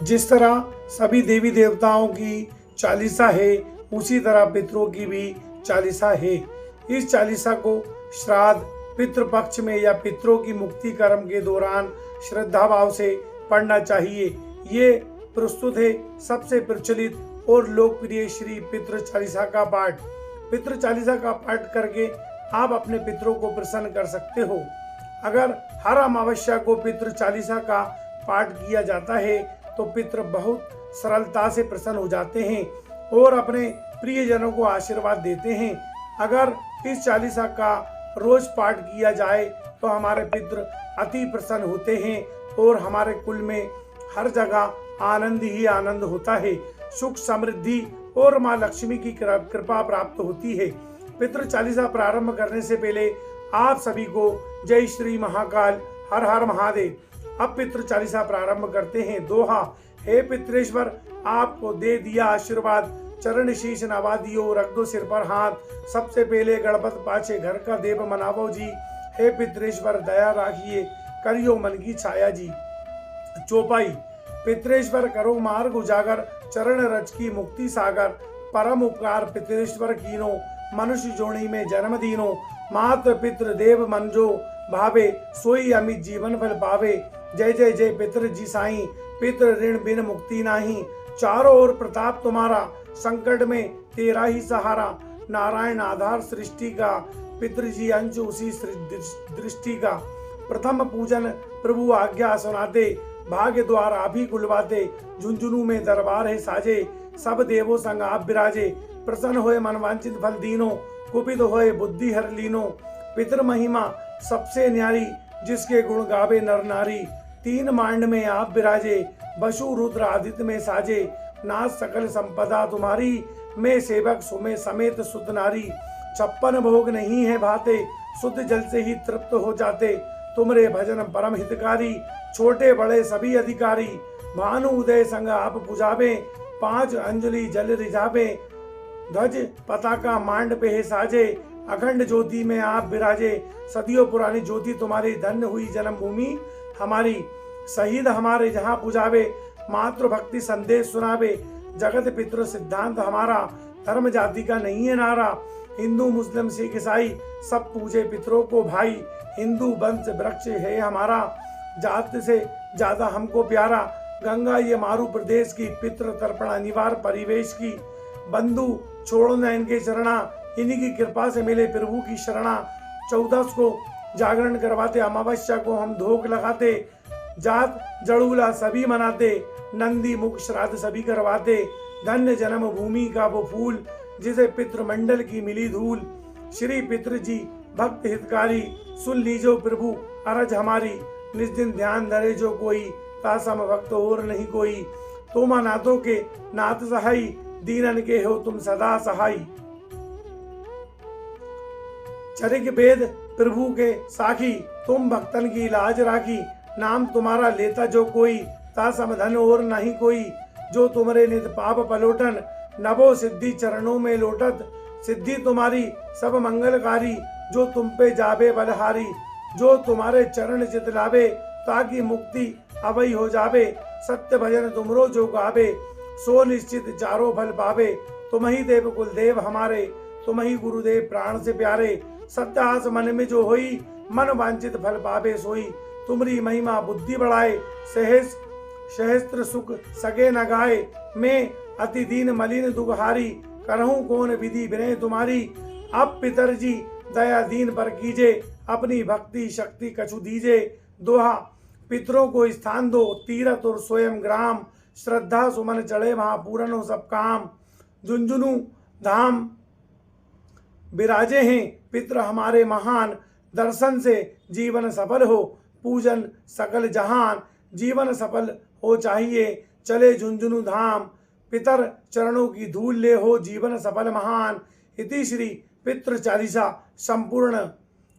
जिस तरह सभी देवी देवताओं की चालीसा है, उसी तरह पितरों की भी चालीसा है। इस चालीसा को श्राद्ध, पितृपक्ष में या पितरों की मुक्ति कर्म के दौरान श्रद्धा भाव से पढ़ना चाहिए। ये प्रस्तुत है सबसे प्रचलित और लोकप्रिय श्री पितृ चालीसा का पाठ। पितृ चालीसा का पाठ करके आप अपने पितरों को प्रसन्न कर सकते हो। अगर हर अमावस्या को पितृ चालीसा का पाठ किया जाता है तो पितृ बहुत सरलता से प्रसन्न हो जाते हैं और अपने प्रियजनों को आशीर्वाद देते हैं। अगर इस चालीसा का रोज पाठ किया जाए तो हमारे पितृ अति प्रसन्न होते हैं और हमारे कुल में हर जगह आनंद ही आनंद होता है। सुख, समृद्धि और माँ लक्ष्मी की कृपा प्राप्त होती है। पितृ चालीसा प्रारंभ करने से पहले आप सभी को जय श्री महाकाल, हर हर महादेव। अब पितृ चालीसा प्रारंभ करते हैं। दोहा। हे पितृेश्वर, आपको दे दिया आशीर्वाद, चरण शीश नवा दियो, रख दो सिर पर हाथ। सबसे पहले गणपत पाछे घर का देव मनावो जी। हे पितृेश्वर, दया राखिए, करियो मन की छाया जी। चौपाई। पितृेश्वर करो मार्ग उजागर, चरण रच की मुक्ति सागर। परम उपकार पितृेश्वर कीनो, मनुष्य जोड़ी में जन्म दीनो। मात्र पितृ देव मन जो भावे, सोई अमित जीवन फल पावे। जय जय जय पितृ जी साईं, पितृ ऋण बिन मुक्ति नाही। चारों ओर प्रताप तुम्हारा, संकट में तेरा ही सहारा। नारायण आधार सृष्टि का, पितृजी अंश उसी दृष्टि का। प्रथम पूजन प्रभु आज्ञा सुनाते, भाग्य द्वार आप ही खुलवाते। झुंझुनू में दरबार है साजे, सब देवों संग आप विराजे। प्रसन्न होए मन वांछित फल दीनो, कुपित होए बुद्धि हर लीनो। पितृ महिमा सबसे न्यारी, जिसके गुण गावे नर नारी। तीन मांड में आप विराजे, बसु रुद्र आदित्य में साजे। नाथ सकल संपदा तुम्हारी, मैं सेवक सुमे समेत सुत नारी। 56 भोग नहीं है भाते, शुद्ध जल से ही तृप्त हो जाते। तुमरे भजन परम हितकारी, छोटे बड़े सभी अधिकारी। भानु उदय संग आप पुजावे, 5 अंजलि जल रिझावे। ध्वज पताका मांड पे है साजे, अखंड ज्योति में आप विराजे। सदियों पुरानी ज्योति तुम्हारी, धन्य हुई जन्मभूमि हमारी। शहीद हमारे जहाँ पुजावे, मातृ भक्ति संदेश सुनावे। जगत पितृ सिद्धांत हमारा, धर्म जाति का नहीं है नारा। हिंदू मुस्लिम सिख ईसाई सब पूजे पितरों को भाई। हिंदू वंश वृक्ष है हमारा, जात से ज्यादा हमको प्यारा। गंगा ये मारू प्रदेश की, पितृ तर्पण अनिवार्य परिवेश की। बंधु छोड़ो न इनके चरणा, इन्हीं की कृपा से मिले प्रभु की शरणा। 14 को जागरण करवाते, अमावस्या को हम धोख लगाते। जात जड़ूला सभी मनाते, नंदी मुख श्राद्ध सभी करवाते। धन्य जन्म भूमि का वो फूल, जिसे पितृमंडल की मिली धूल। श्री पितृ जी भक्त हितकारी, सुन लीजो प्रभु अरज हमारी। निज दिन ध्यान धरे जो कोई, तासम भक्त और नहीं कोई। तुम अनाथों के नाथ सहाई, दीनन के हो तुम सदा सहाई। चरिक वेद प्रभु के साखी, तुम भक्तन की लाज राखी। नाम तुम्हारा लेता जो कोई, तासम धन और नहीं कोई। जो तुमरे नित पाप पलोटन, नभो सिद्धि चरणों में लोटत। सिद्धि तुम्हारी सब मंगलकारी, जो तुम पे जावे बलहारी। जो तुम्हारे चरण चितलावे, ताकि मुक्ति अवई हो जावे। सत्य भजन तुमरो जो गावे, सो निश्चित चारों फल पावे। तुम ही देव कुल देव हमारे, तुम ही गुरुदेव प्राण से प्यारे। सत्य आस मन में जो होई, मन वांछित फल पावे सोई। तुमरी महिमा बुद्धि बढ़ाए, सहस्त्र सुख सगे न गाए। मैं अति दीन मलिन दुगहारी, करहूं कौन विधि विनय तुम्हारी। अब पितर जी दया दीन पर कीजे, अपनी भक्ति शक्ति कछु दीजे। दोहा। पितरों को स्थान दो, तीरथ और स्वयं ग्राम। श्रद्धा सुमन चढ़े वहां पूर्ण हो सब काम। झुंझुनू धाम विराजे हैं पितृ हमारे महान। दर्शन से जीवन सफल हो, पूजन सकल जहान। जीवन सफल हो चाहिए, चले झुंझुनू धाम। पितर चरणों की धूल ले, हो जीवन सफल महान। इति श्री पितृ चालीसा संपूर्ण।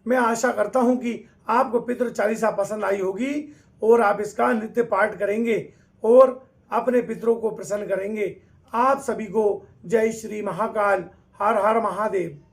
मैं आशा करता हूं कि आपको पितृ चालीसा पसंद आई होगी और आप इसका नित्य पाठ करेंगे और अपने पितरों को प्रसन्न करेंगे। आप सभी को जय श्री महाकाल, हर हर महादेव।